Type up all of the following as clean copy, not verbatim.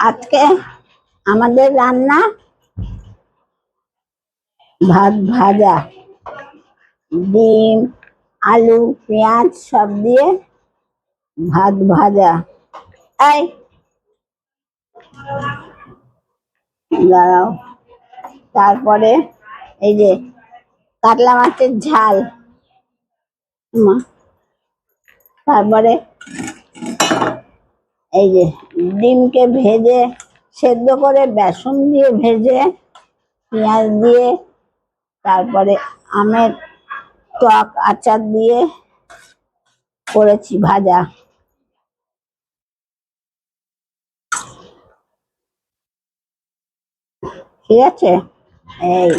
আজকে আমাদের রান্না ভাত ভাজা, ডিম, আলু, পেঁয়াজ সব দিয়ে ভাত ভাজা। এই দাঁড়াও, তারপরে এই যে কাতলা মাছের ঝাল, তারপরে এই যে ডিমকে ভেজে সেদ্ধ করে বেসন দিয়ে ভেজে পেঁয়াজ দিয়ে, তারপরে আমের টক আচার দিয়ে করেছি ভাজা। ঠিক আছে, এই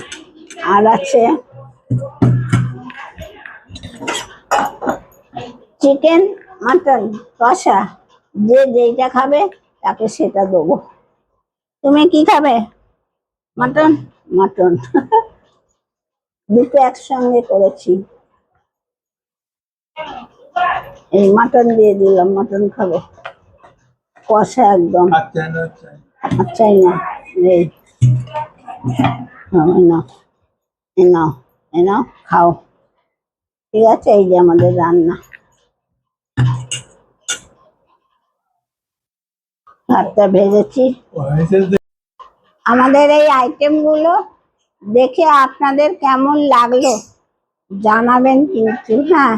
আর আছে চিকেন, মাটন কষা। যে যেইটা খাবে তাকে সেটা দেবো। তুমি কি খাবে? মাটন? মাটন দুটো একসঙ্গে করেছি। এই মাটন দিয়ে দিলাম, মাটন খাবো কষা একদম। চাই না, এই নাও, নাও, নাও, খাও। ঠিক আছে, এই যে আমাদের রান্না। ভাতটা ভেজেছি। আমাদের এই আইটেম গুলো দেখে আপনাদের কেমন লাগলো জানাবেন কিন্তু, হ্যাঁ।